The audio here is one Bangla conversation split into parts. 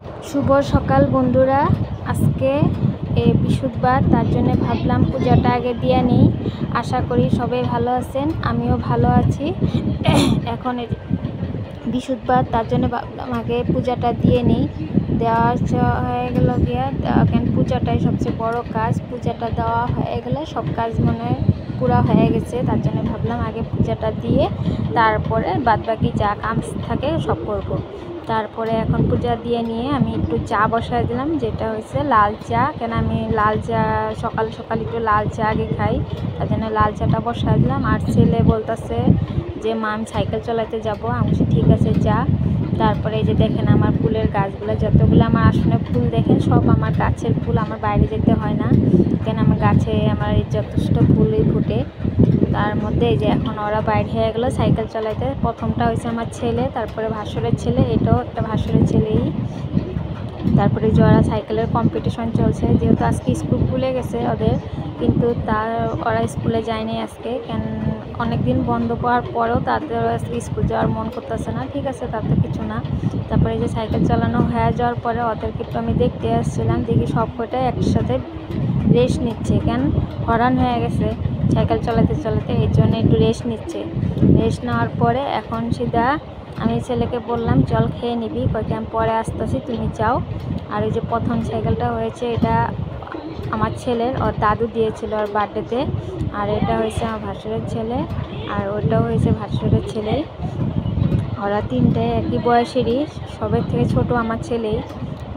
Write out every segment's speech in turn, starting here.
শুভ সকাল বন্ধুরা। আজকে বৃহস্পতিবার, তার জন্য ভাবলাম পূজাটা আগে দিয়ে নিই। আশা করি সবাই ভালো আছেন, আমিও ভালো আছি। এখন বৃহস্পতিবার, তার জন্য ভাবলাম আগে পূজাটা দিয়ে নিই। দেওয়া হয়ে গেল গিয়া, কেন পূজাটাই সবচেয়ে বড় কাজ। পূজাটা দেওয়া হয়ে গেলে সব কাজ মনে পুরা হয়ে গেছে, তার জন্য ভাবলাম আগে পূজাটা দিয়ে তারপরে বাদবাকি যা কাজ থাকে সব করব। তারপরে এখন পূজা দিয়ে নিয়ে আমি একটু চা বসায় দিলাম, যেটা হচ্ছে লাল চা। কেন আমি লাল চা সকাল সকাল একটু লাল চা আগে খাই, তার জন্য লাল চাটা বসায় দিলাম। আর ছেলে বলতেছে যে মা আমি সাইকেল চালাতে যাবো। আমি ঠিক আছে যা। তারপরে এই যে দেখেন আমার ফুলের গাছগুলো, যতগুলো আমার আসনে ফুল দেখেন সব আমার গাছের ফুল, আমার বাইরে যেতে হয় না। কেন আমার গাছে আমার যথেষ্ট ফুলই ফুটে। তার মধ্যে এই যে এখন ওরা বাইরে হয়ে গেলো সাইকেল চালাইতে। প্রথমটা হয়েছে আমার ছেলে, তারপরে ভাসুরের ছেলে, এটাও একটা ভাসুরের ছেলেই। তারপরে যে ওরা সাইকেলের কম্পিটিশন চলছে, যেহেতু আজকে স্কুল খুলে গেছে ওদের, কিন্তু ওরা স্কুলে যায়নি আজকে। কেন অনেক দিন বন্ধ পাওয়ার পরেও তাদের আজকে স্কুল যাওয়ার মন করতেছে না। ঠিক আছে, তাতে কিছু না। তারপরে যে সাইকেল চালানো হয়ে যাওয়ার পরে ওদেরকে একটু আমি দেখতে আসছিলাম, দেখি সব কটাই একসাথে রেস্ট নিচ্ছে। কেন হরান হয়ে গেছে সাইকেল চালাতে চালাতে, এই জন্য একটু রেস্ট নিচ্ছে। রেস্ট নেওয়ার পরে এখন সিধা আমি ছেলেকে বললাম চল খেয়ে নিবি, কয়েকটা আমি পরে আসতেছি, তুমি যাও। আর এই যে প্রথম সাইকেলটা হয়েছে, এটা আমার ছেলের, ওর দাদু দিয়েছিল ওর বার্থডেতে। আর এটা হয়েছে আমার ভাসুরের ছেলে, আর ওটাও হয়েছে ভাসুরের ছেলেই। ওরা তিনটে একই বয়সেরই, সবের থেকে ছোট আমার ছেলেই,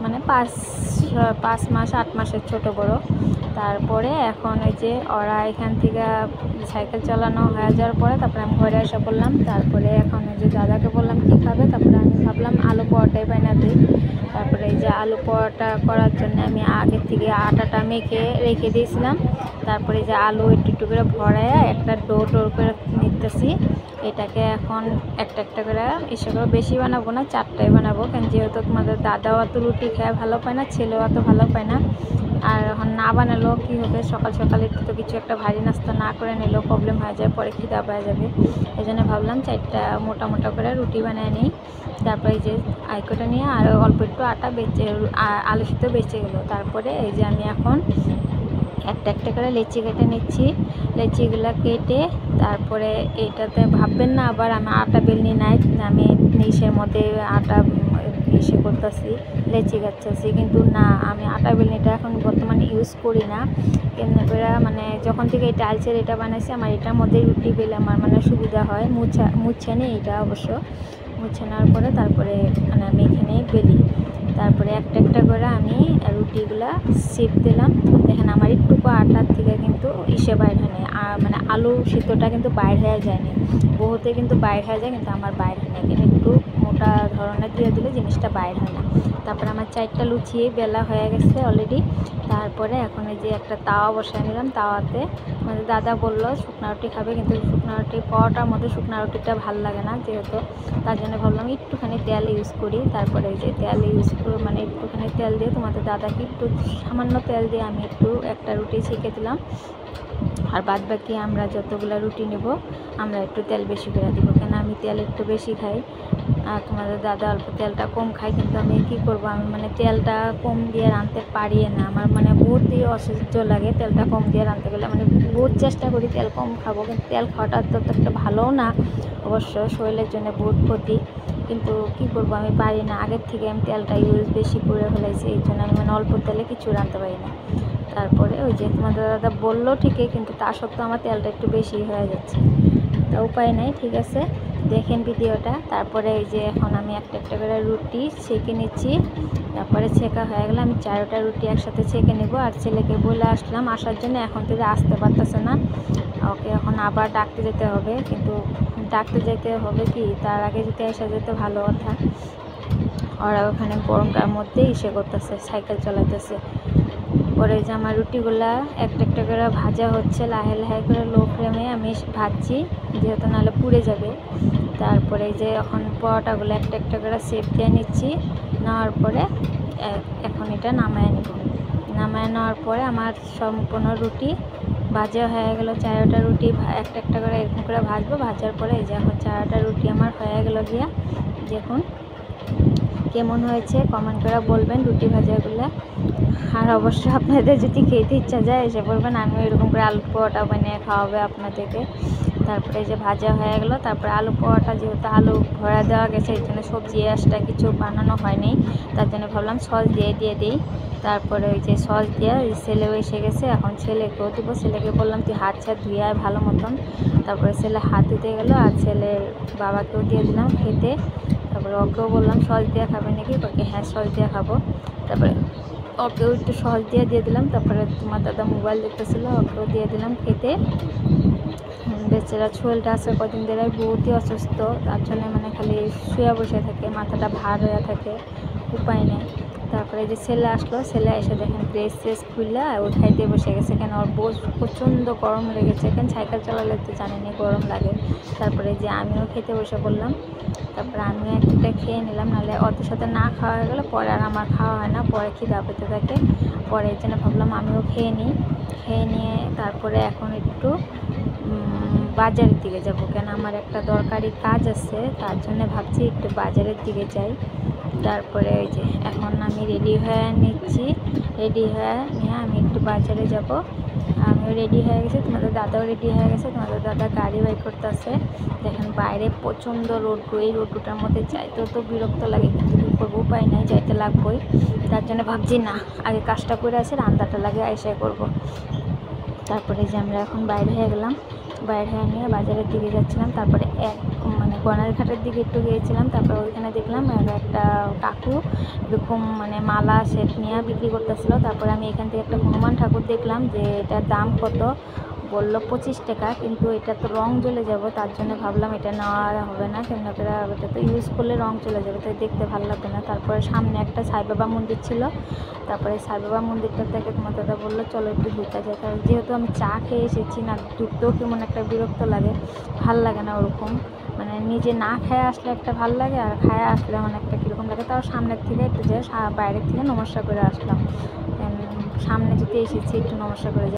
মানে 5 মাস 8 মাসের ছোট বড়। তারপরে এখন ওই যে ওরা এখান থেকে সাইকেল চালানো হয়ে যাওয়ার পরে তারপরে আমি ঘরে এসে বললাম। তারপরে এখন ওই যে দাদাকে বললাম কী খাবে, তারপরে আমি ভাবলাম আলু পরোটাই বানা দিই। তারপরে এই যে আলু পরোটা করার জন্য আমি আগের থেকে আটাটা মেখে রেখে দিয়েছিলাম। তারপরে যে আলু একটু একটু করে ভরাইয়া একটা ডো করে নিতেছি। এটাকে এখন একটা একটা করে করে বেশি বানাবো না, 4টাই বানাবো। কেন যেহেতু তোমাদের দাদাও অত রুটি খেয়ে ভালো পায় না, ছেলেও অত ভালো পায় না। আর এখন না বানালেও কী হবে, সকাল সকাল একটু তো কিছু একটা ভারী নাস্তা না করে নিলেও প্রবলেম হয়ে যায়, পরে খিদা পাওয়া যাবে। এই জন্য ভাবলাম 4টা মোটা মোটা করে রুটি বানিয়ে নিই। তারপরে এই যে আইকোটা নিয়ে আর অল্প একটু আটা আলু সিদ্ধ বেঁচে গেলো। তারপরে এই যে আমি এখন একটা একটা করে লেচি কেটে নিচ্ছি। লেচিগুলো কেটে তারপরে এটাতে ভাববেন না আবার আমি আটা বেলনি নাই, আমি নিচের মধ্যে আটা করতেছি, লেচি কাটতেছি, কিন্তু না, আমি আটা বেলনিটা এখন বর্তমানে ইউজ করি না। কেমনে করে মানে যখন থেকে এই টাইলসের এটা বানাইছি, আমার এটার মধ্যে রুটি বেলে আমার মানে সুবিধা হয়। মুছে নেই এটা অবশ্য, মুছে নেওয়ার পরে তারপরে মানে আমি এখানেই বেলি। তারপরে একটা একটা করে আমি রুটিগুলা শেপ দিলাম। দেখেন আমার একটুকু আটার থেকে কিন্তু বাইর হয় না, মানে আলু সিদ্ধটা কিন্তু বাইর হয়ে যায়নি। বহুতে কিন্তু বাইর হয়ে যায়, কিন্তু আমার বাইর হয় না। কিন্তু একটু মোটা ধরনের দিয়ে দিলে জিনিসটা বাইর হয় না। তারপরে আমার 4টা লুচি বেলা হয়ে গেছে অলরেডি। তারপরে এখন এই যে একটা তাওয়া বসায় নিলাম। তাওয়াতে মানে দাদা বললো শুকনো রুটি খাবে, কিন্তু শুকনো রুটি পরোটার মধ্যে শুকনো রুটিটা ভালো লাগে না যেহেতু, তার জন্য ভাবলাম একটুখানি তেল ইউজ করি। তারপরে এই যে তেল ইউজ করে মানে একটুখানি তেল দিয়ে তোমাদের দাদাকে একটু সামান্য তেল দিয়ে আমি একটু একটা রুটি ছেঁকে দিলাম। আর বাদ বাকি আমরা যতগুলো রুটি নেব আমরা একটু তেল বেশি করে দিব, কেন আমি তেল একটু বেশি খাই। আর তোমাদের দাদা অল্প তেলটা কম খায়, কিন্তু আমি কী করবো, আমি মানে তেলটা কম দিয়ে রাঁধতে পারি না। আমার মানে বহুত দিয়ে অসহ্য লাগে তেলটা কম দিয়ে রাঁধতে গেলে, মানে বহুত চেষ্টা করি তেল কম খাবো, কিন্তু তেল খাওয়াটা তো একটা ভালোও না, অবশ্য শরীরের জন্য বহুত ক্ষতি। কিন্তু কী করবো, আমি পারি না। আগের থেকে আমি তেলটা ইউজ বেশি করে ফেলাইছি, এই জন্য আমি মানে অল্প তেলে কিছু রাঁধতে পারি না। তারপরে ওই যে তোমাদের দাদা বললো ঠিকই, কিন্তু তা সত্ত্বেও আমার তেলটা একটু বেশি হয়ে যাচ্ছে, তা উপায় নাই। ঠিক আছে, দেখেন ভিডিওটা। তারপরে এই যে এখন আমি একটা একটা করে রুটি ছেঁকে নিচ্ছি। তারপরে ছেঁকা হয়ে গেলে আমি 4টা রুটি একসাথে ছেঁকে নেব। আর ছেলেকে বলে আসলাম আসার জন্য, এখন থেকে আসতে পারতেছে না, ওকে এখন আবার ডাকতে যেতে হবে। কিন্তু ডাকতে যেতে হবে কি, তার আগে যদি এসে যেতে ভালো কথা। ওরা ওখানে গরমটার মধ্যে করতেছে, সাইকেল চালাইতেছে। পরে যে আমার রুটিগুলা একটা একটা করে ভাজা হচ্ছে, লাহে লাহে করে লো ফ্লেমে আমি ভাজছি, যেহেতু নাহলে পুড়ে যাবে। তারপরে যে এখন পরোটাগুলো একটা একটা করে শেপ দিয়ে নিচ্ছি। নেওয়ার পরে এখন এটা নামায় নেব। নামায় নেওয়ার পরে আমার সম্পূর্ণ রুটি ভাজা হয়ে গেল। 4টা রুটি একটা একটা করে এরকম করে ভাজবো। ভাজার পরে এই যে এখন 4টা রুটি আমার হয়ে গেল গিয়া। দেখুন কেমন হয়েছে কমেন্ট করে বলবেন রুটি ভাজাগুলো। আর অবশ্যই আপনাদের যদি খেতে ইচ্ছা যায় এসে বলবেন, আমিও এরকম করে আলু পোহাটা বানিয়ে খাওয়াবে আপনাদেরকে। তারপরে যে ভাজা হয়ে গেলো, তারপরে আলু পোহাটা যেহেতু আলু ভরা দেওয়া গেছে এই জন্য সবজি এক্সট্রা কিছু বানানো হয়নি, তার জন্য ভাবলাম সস দিয়ে দিই। তারপরে ওই যে সস দিয়ে ওই ছেলেও এসে গেছে, এখন ছেলেকেও দেবো। ছেলেকে বললাম তুই হাত ছাত ধুয়ে আয় ভালো মতন। তারপরে ছেলে হাত ধুতে গেলো, আর ছেলের বাবাকেও দিয়ে দিলাম খেতে। তারপরে ওকেও বললাম সস দিয়ে খাবে নাকি, ওকে হ্যাঁ সস দিয়ে খাবো। তারপরে ওকেও একটু সস দিয়ে দিলাম। তারপরে তোমার দাদা মোবাইল দেখতেছিলো, ওকেও দিয়ে দিলাম খেতে। বেচারা শরীরটা আছে কদিন ধরে বহুতই অসুস্থ, তার জন্য মানে খালি শুয়ে বসে থাকে, মাথাটা ভার হয়ে থাকে, উপায় নেই। তারপরে যে ছেলে আসলো, ছেলে এসে দেখেন ড্রেস ট্রেস খুলে ও খাইতে বসে গেছে। কেন ওর প্রচণ্ড গরম লেগেছে, কেন সাইকেল চালালে তো জানেনি গরম লাগে। তারপরে যে আমিও খেতে বসে পড়লাম। তারপরে আমিও একটা খেয়ে নিলাম, নাহলে ওদের সাথে না খাওয়া হয়ে গেলে পরে আর আমার খাওয়া হয় না, পরে খিদা পেতে থাকে। পরে এই জন্য ভাবলাম আমিও খেয়ে নিই। খেয়ে নিয়ে তারপরে এখন একটু বাজারের দিকে যাব, কেন আমার একটা দরকারি কাজ আছে, তার জন্য ভাবছি একটু বাজারের দিকে যাই। তারপরে ওই যে এখন আমি রেডি হয়ে নিচ্ছি, রেডি হয়ে নিয়ে আমি একটু বাজারে যাব। আমিও রেডি হয়ে গেছি, তোমাদের দাদাও রেডি হয়ে গেছে। তোমাদের দাদা গাড়ি বাইক করতেছে। দেখেন বাইরে প্রচণ্ড রোদ্দুর, এই রোদ্দুরটার মধ্যে যাইতেও তো বিরক্ত লাগে, কিন্তু কী করবো, উপায় নাই, যাইতে লাগবোই। তার জন্য ভাবছি না, আগে কাজটা করে আসে, রান্নাটা লাগে এসে করব। তারপরে যে আমরা এখন বাইরে হয়ে গেলাম, বাইরে হয়ে নিয়ে বাজারের দিকে যাচ্ছিলাম। তারপরে মানে গণেশঘাটের দিকে একটু গিয়েছিলাম। তারপরে ওইখানে দেখলাম একটা কাকু এরকম মানে মালা সেট নিয়ে বিক্রি করতেছিল। তারপরে আমি এখান থেকে একটা হনুমান ঠাকুর দেখলাম, যে এটার দাম কত, বললো 25 টাকা, কিন্তু এটা তো রং জ্বলে যাব, তার জন্য ভাবলাম এটা নেওয়া হবে না, কেন করে এটা তো ইউজ করলে রং চলে যাবে, তাই দেখতে ভালো লাগবে না। তারপরে সামনে একটা সাইবাবা মন্দির ছিল, তারপরে সাইবাবা মন্দিরটা থেকে তোমার দাদা বললো চলো একটু ঢুকা যায়। কারণ যেহেতু আমি চা খেয়ে এসেছি না, ঢুকতেও কেমন একটা বিরক্ত লাগে, ভাল লাগে না ওরকম, মানে নিজে না খেয়ে আসলে একটা ভাল লাগে, আর খায় আসলে মানে একটা কীরকম লাগে। তাও সামনের থেকে একটু যে বাইরের থেকে নমস্কার করে আসলাম, সামনে যদি এসেছি একটু নমস্কার করে